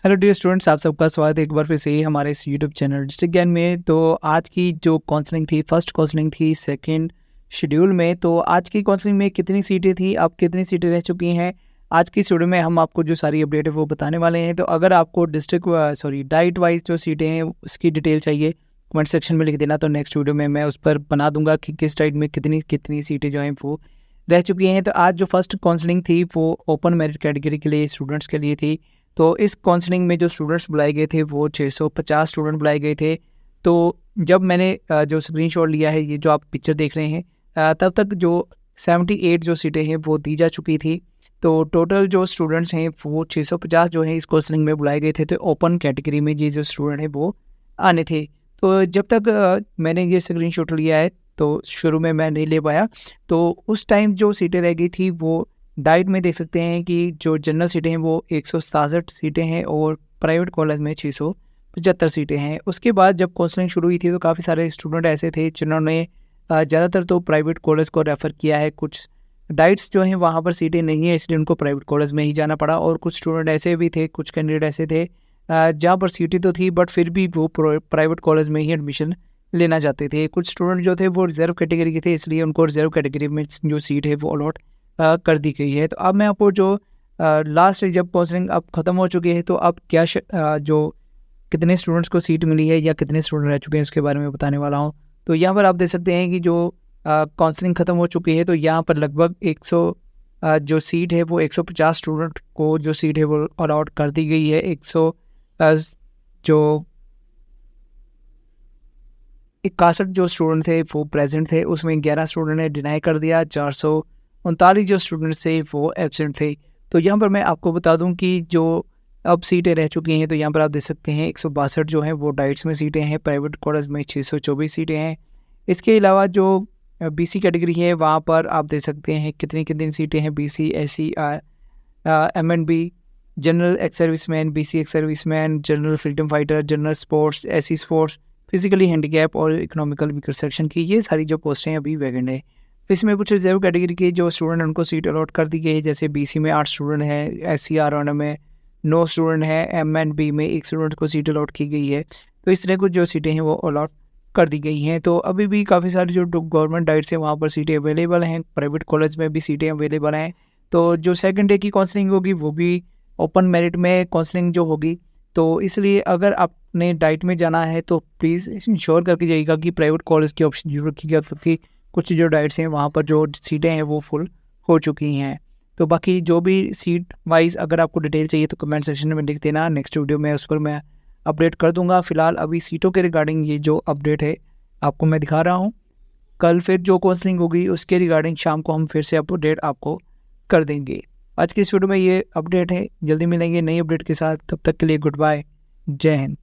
Hello dear students, आप सबका स्वागत है एक बार फिर से हमारे इस यूट्यूब चैनल डिस्ट्रिक्ट ज्ञान में। तो आज की जो काउंसलिंग थी, फर्स्ट काउंसलिंग थी सेकंड शेड्यूल में। तो आज की काउंसलिंग में कितनी सीटें थी, अब कितनी सीटें रह चुकी हैं, आज की शेड्यूल में हम आपको जो सारी अपडेट है वो बताने वाले हैं। तो अगर आपको डाइट वाइज जो सीटें हैं उसकी डिटेल चाहिए, कमेंट सेक्शन में लिख देना। तो नेक्स्ट वीडियो में मैं उस पर बना दूंगा कि किस डाइट में कितनी कितनी सीटें जो हैं वो रह चुकी हैं। तो आज जो फर्स्ट काउंसलिंग थी वो ओपन मेरिट कैटेगरी के लिए स्टूडेंट्स के लिए थी। तो इस काउंसलिंग में जो स्टूडेंट्स बुलाए गए थे वो 650 स्टूडेंट बुलाए गए थे। तो जब मैंने जो स्क्रीनशॉट लिया है, ये जो आप पिक्चर देख रहे हैं, तब तक जो 78 जो सीटें हैं वो दी जा चुकी थी। तो टोटल जो स्टूडेंट्स हैं वो 650 जो हैं इस काउंसलिंग में बुलाए गए थे। तो ओपन कैटेगरी में ये जो स्टूडेंट हैं वो आने थे। तो जब तक मैंने ये स्क्रीनशॉट लिया है तो शुरू में मैं नहीं ले पाया। तो उस टाइम जो सीटें रह गई थी वो डाइट में देख सकते हैं कि जो जनरल सीटें हैं वो 167 सीटें हैं और प्राइवेट कॉलेज में 675 सीटें हैं। उसके बाद जब काउंसलिंग शुरू हुई थी तो काफ़ी सारे स्टूडेंट ऐसे थे जिन्होंने ज़्यादातर तो प्राइवेट कॉलेज को रेफ़र किया है। कुछ डाइट्स जो हैं वहाँ पर सीटें नहीं है, इसलिए उनको प्राइवेट कॉलेज में ही जाना पड़ा। और कुछ स्टूडेंट ऐसे भी थे, कुछ कैंडिडेट ऐसे थे जहाँ पर सीटें तो थी बट फिर भी वो प्राइवेट कॉलेज में ही एडमिशन लेना चाहते थे। कुछ स्टूडेंट जो थे वो रिजर्व कैटेगरी के थे, इसलिए उनको रिजर्व कैटेगरी में जो सीट है वो अलॉट कर दी गई है। तो अब मैं आपको जो लास्ट जब काउंसलिंग अब ख़त्म हो चुकी है तो अब क्या जो कितने स्टूडेंट्स को सीट मिली है या कितने स्टूडेंट रह चुके हैं उसके बारे में बताने वाला हूँ। तो यहाँ पर आप देख सकते हैं कि जो काउंसलिंग ख़त्म हो चुकी है तो यहाँ पर लगभग 100 जो सीट है वो 150 स्टूडेंट को जो सीट है वो अलॉट कर दी गई है। 100 जो 61 जो स्टूडेंट थे वो प्रेजेंट थे, उसमें 11 स्टूडेंट ने डिनाई कर दिया, 439 जो स्टूडेंट थे वो एब्सेंट थे। तो यहाँ पर मैं आपको बता दूं कि जो अब सीटें रह चुकी हैं तो यहाँ पर आप देख सकते हैं 162 जो हैं वो डाइट्स में सीटें हैं, प्राइवेट कॉलेज में 624 सीटें हैं। इसके अलावा जो बीसी कैटेगरी है वहाँ पर आप देख सकते हैं कितनी कितनी सीटें हैं। BC, SC, MNB, general ex serviceman, BC ex serviceman, general freedom fighter, general sports, SC sports, physically handicapped और इकोनॉमिकल वीकर सेक्शन की ये सारी जो पोस्टें हैं अभी वैकेंट है। इसमें कुछ रिजर्व कैटेगरी के जो स्टूडेंट हैं उनको सीट अलॉट कर दी गई है। जैसे बीसी में 8 स्टूडेंट हैं, एससी आर में 9 स्टूडेंट हैं, एमएनबी में 1 स्टूडेंट को सीट अलॉट की गई है। तो इस तरह कुछ जो सीटें हैं वो अलॉट कर दी गई हैं। तो अभी भी काफ़ी सारी जो गवर्नमेंट डाइट्स हैं वहाँ पर सीटें अवेलेबल हैं, प्राइवेट कॉलेज में भी सीटें अवेलेबल हैं। तो जो सेकेंड डे की काउंसलिंग होगी वो भी ओपन मेरिट में काउंसलिंग जो होगी। तो इसलिए अगर आपने डाइट में जाना है तो प्लीज़ इंश्योर करके जाइएगा कि प्राइवेट कॉलेज की ऑप्शन जरूर रखिएगा, क्योंकि कुछ जो डाइट्स हैं वहाँ पर जो सीटें हैं वो फुल हो चुकी हैं। तो बाकी जो भी सीट वाइज अगर आपको डिटेल चाहिए तो कमेंट सेक्शन में लिख देना, नेक्स्ट वीडियो में उस पर मैं अपडेट कर दूंगा। फिलहाल अभी सीटों के रिगार्डिंग ये जो अपडेट है आपको मैं दिखा रहा हूँ। कल फिर जो काउंसलिंग होगी उसके रिगार्डिंग शाम को हम फिर से अपडेट आपको कर देंगे। आज की इस वीडियो में ये अपडेट है, जल्दी मिलेंगे नई अपडेट के साथ। तब तक के लिए गुड बाय, जय हिंद।